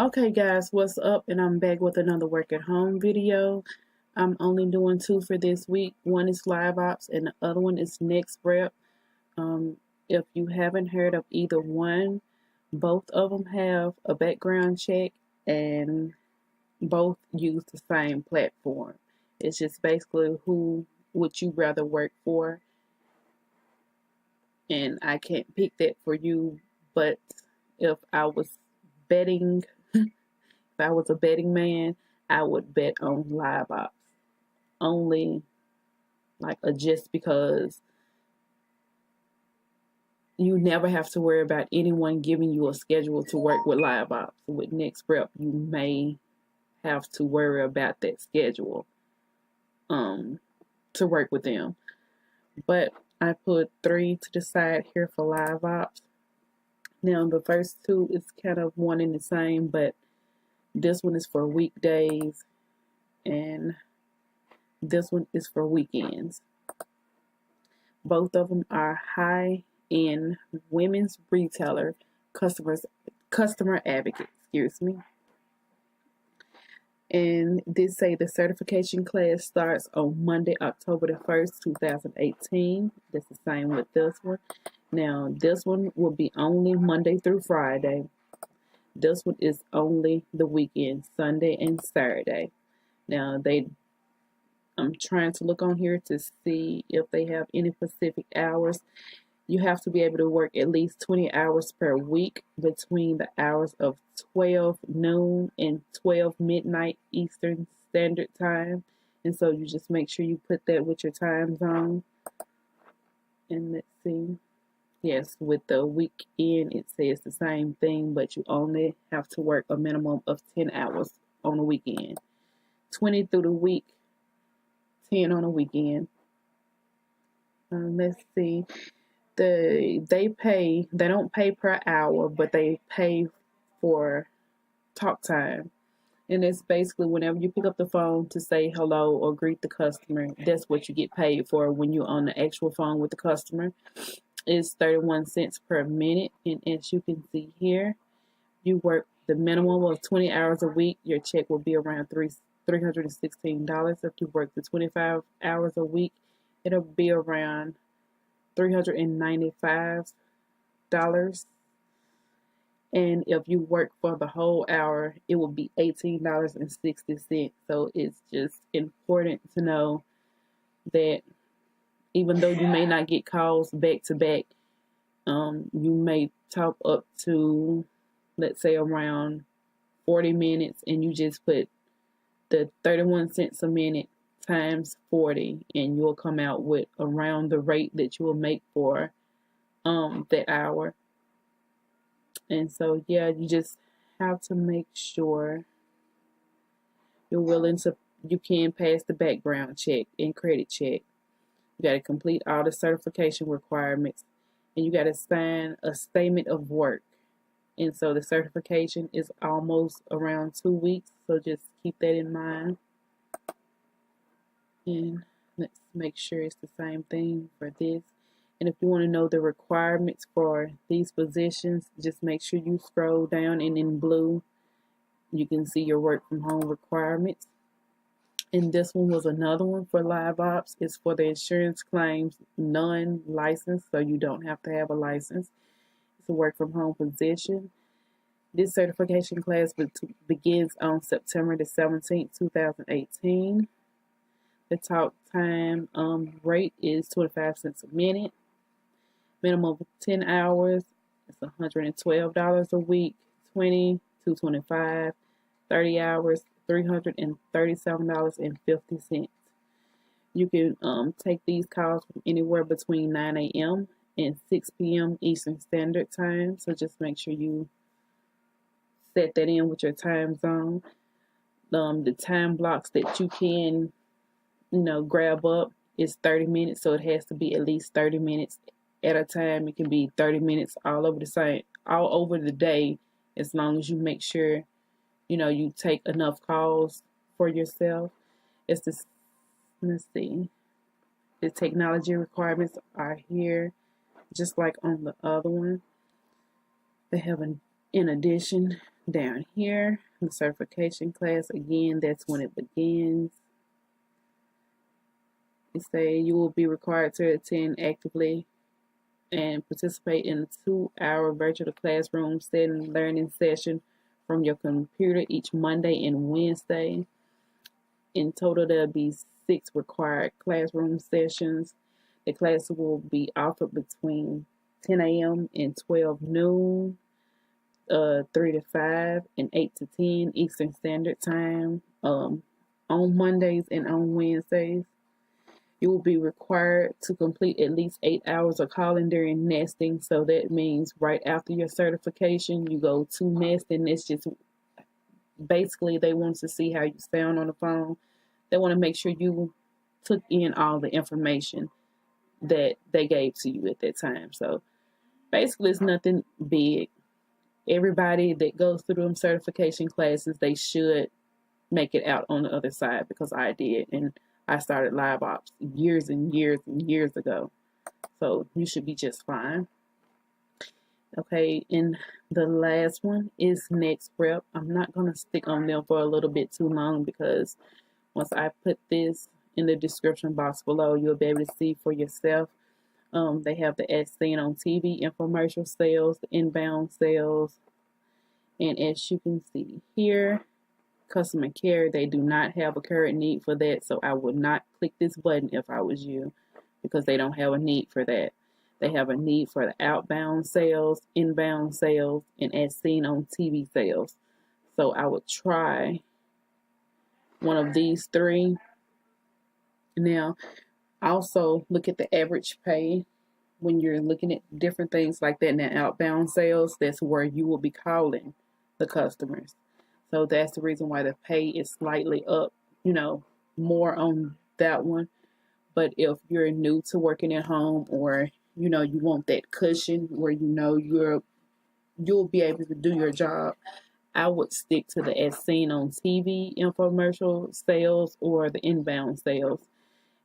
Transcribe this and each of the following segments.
Okay guys, what's up? And I'm back with another work at home video. I'm only doing 2 for this week. One is LiveOps and the other one is Nexrep. If you haven't heard of either one, both of them have a background check and both use the same platform. It's just basically who would you rather work for, and I can't pick that for you. But if I was betting if I was a betting man, I would bet on LiveOps. Only just because you never have to worry about anyone giving you a schedule to work with LiveOps. With Nextrep, you may have to worry about that schedule to work with them. But I put 3 to the side here for LiveOps. Now the first 2 is kind of one and the same, but this one is for weekdays and this one is for weekends. Both of them are high-end women's retailer customer advocate, And this say the certification class starts on Monday, October the 1st, 2018. That's the same with this one. Now, this one will be only Monday through Friday. This one is only the weekend, Sunday and Saturday. Now, I'm trying to look on here to see if they have any specific hours. You have to be able to work at least 20 hours per week between the hours of 12 noon and 12 midnight Eastern Standard Time. And so you just make sure you put that with your time zone. And let's see. Yes, with the weekend, it says the same thing, but you only have to work a minimum of 10 hours on the weekend. 20 through the week, 10 on the weekend. Let's see. They don't pay per hour, but they pay for talk time. And it's basically whenever you pick up the phone to say hello or greet the customer, that's what you get paid for when you're on the actual phone with the customer. It's 31 cents per minute. And as you can see here, you work the minimum of 20 hours a week, your check will be around $316. If you work the 25 hours a week, it'll be around $395. And if you work for the whole hour, it will be $18.60. So it's just important to know that even though you may not get calls back to back, you may top up to, let's say, around 40 minutes, and you just put the 31 cents a minute times 40, and you'll come out with around the rate that you will make for that hour. And so yeah, you just have to make sure you can pass the background check and credit check. You got to complete all the certification requirements, and you got to sign a statement of work. And so the certification is almost around 2 weeks, so just keep that in mind. And let's make sure it's the same thing for this. And if you want to know the requirements for these positions, just make sure you scroll down, and in blue you can see your work from home requirements. And this one was another one for LiveOps. It's for the insurance claims non-licensed, so you don't have to have a license. It's a work from home position. This certification class begins on September the 17th, 2018. The talk time rate is 25 cents a minute. Minimum of 10 hours. It's $112 a week. 20, $225. 30 hours, $337.50. You can take these calls from anywhere between 9 a.m. and 6 p.m. Eastern Standard Time. So just make sure you set that in with your time zone. The time blocks that you can, grab up is 30 minutes. So it has to be at least 30 minutes at a time. It can be 30 minutes all over the day, as long as you make sure, you take enough calls for yourself. Let's see. The technology requirements are here, just like on the other one. They have in addition down here, the certification class, again, that's when it begins. It say you will be required to attend actively and participate in a 2-hour virtual classroom setting learning session from your computer each Monday and Wednesday. In total, there'll be 6 required classroom sessions. The class will be offered between 10 a.m. and 12 noon, 3 to 5, and 8 to 10 Eastern Standard Time, on Mondays and on Wednesdays. You will be required to complete at least 8 hours of calling during nesting. So that means right after your certification, you go to nesting. It's just basically they want to see how you sound on the phone. They want to make sure you took in all the information that they gave to you at that time. So basically, it's nothing big. Everybody that goes through them certification classes, they should make it out on the other side, because I did. And I started LiveOps years and years and years ago. So you should be just fine. Okay, and the last one is Nexrep. I'm not going to stick on them for a little bit too long, because once I put this in the description box below, you'll be able to see for yourself. They have the as seen on TV, infomercial sales, the inbound sales. And as you can see here, customer care, they do not have a current need for that. So I would not click this button if I was you, because they don't have a need for that. They have a need for the outbound sales, inbound sales, and as seen on TV sales. So I would try one of these 3. Now, also look at the average pay when you're looking at different things like that. Now, outbound sales, that's where you will be calling the customers. So that's the reason why the pay is slightly up, more on that one. But if you're new to working at home, or, you want that cushion where you'll be able to do your job, I would stick to the as seen on TV infomercial sales or the inbound sales.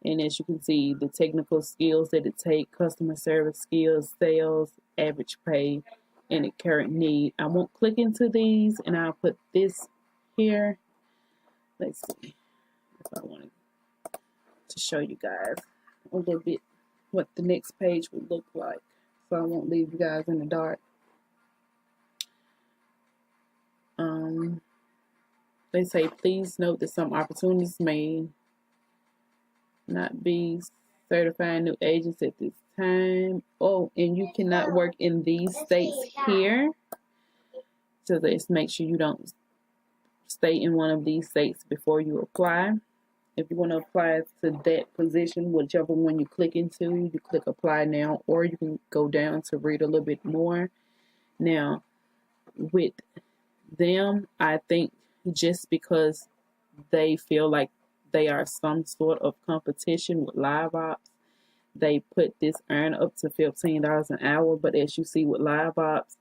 And as you can see, the technical skills that it takes, customer service skills, sales, average pay, and the current need. I won't click into these, and I'll put this here. Let's see if I wanted to show you guys a little bit what the next page would look like, so I won't leave you guys in the dark. They say, please note that some opportunities may not be certifying new agents at this time. Oh, and you cannot work in these states here. So let's make sure you don't stay in one of these states before you apply. If you want to apply to that position, whichever one you click into, you click apply now, or you can go down to read a little bit more. Now, with them, I think just because they feel like they are some sort of competition with LiveOps, they put this earn up to $15 an hour. But as you see with LiveOps,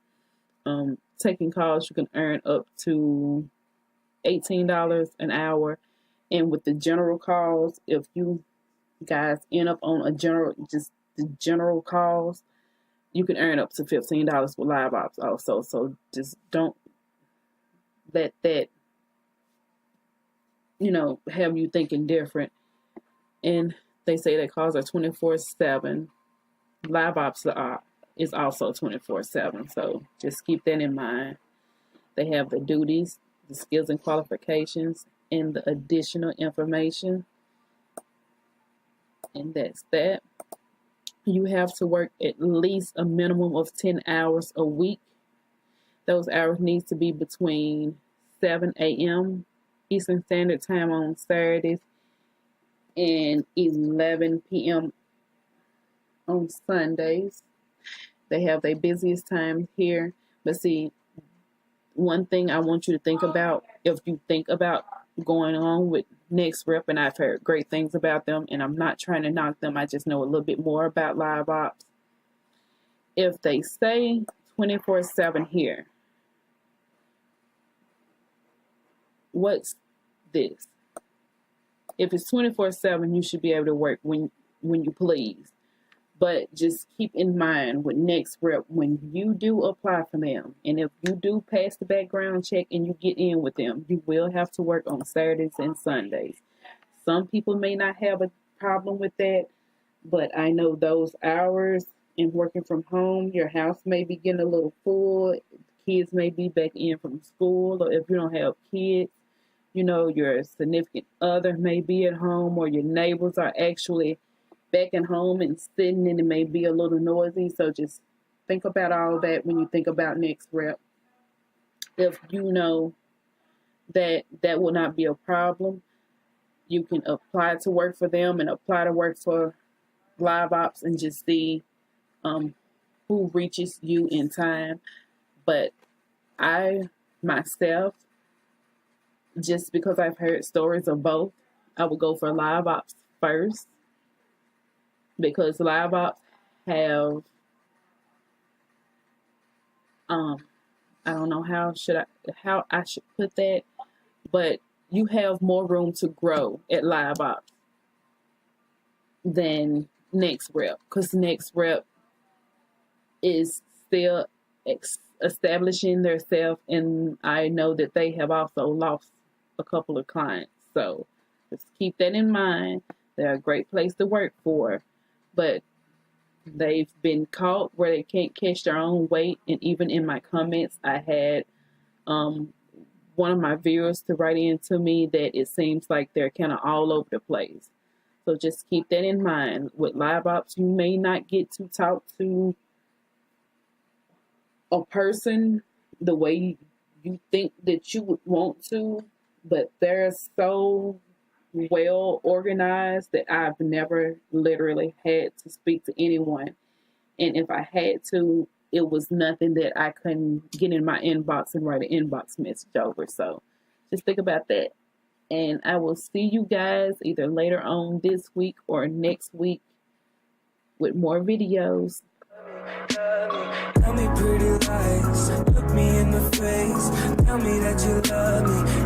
taking calls, you can earn up to $18 an hour. And with the general calls, if you guys end up on just the general calls, you can earn up to $15 with LiveOps also. So just don't let that, have you thinking different. And they say that calls are 24/7. LiveOps is also 24/7. So just keep that in mind. They have the duties, the skills and qualifications, and the additional information. And that's that. You have to work at least a minimum of 10 hours a week. Those hours need to be between 7 a.m. Eastern Standard Time on Saturdays and 11 p.m. on Sundays. They have their busiest times here. But see, one thing I want you to think about, if you think about going on with Nexrep, and I've heard great things about them, and I'm not trying to knock them, I just know a little bit more about LiveOps. If they say 24/7 here, what's this? If it's 24/7, you should be able to work when you please. But just keep in mind with Nexrep, when you do apply for them, and if you do pass the background check and you get in with them, you will have to work on Saturdays and Sundays. Some people may not have a problem with that, but I know those hours and working from home, your house may be getting a little full, kids may be back in from school, or if you don't have kids, you know, your significant other may be at home, or your neighbors are actually back at home and sitting, and it may be a little noisy. So just think about all that when you think about Nextrep. If you know that that will not be a problem, you can apply to work for them and apply to work for LiveOps and just see who reaches you in time. But I myself, just because I've heard stories of both, I would go for LiveOps first, because LiveOps have I don't know how I should put that, but you have more room to grow at LiveOps than Nexrep, because Nexrep is still establishing themselves, and I know that they have also lost a couple of clients. So just keep that in mind. They're a great place to work for, but they've been caught where they can't catch their own weight. And even in my comments, I had one of my viewers to write in to me that it seems like they're kind of all over the place. So just keep that in mind. With LiveOps, you may not get to talk to a person the way you think that you would want to, but they're so well organized that I've never literally had to speak to anyone. And if I had to, it was nothing that I couldn't get in my inbox and write an inbox message over. So just think about that. And I will see you guys either later on this week or next week with more videos. Tell me pretty lies, look me in the face, tell me that you love me.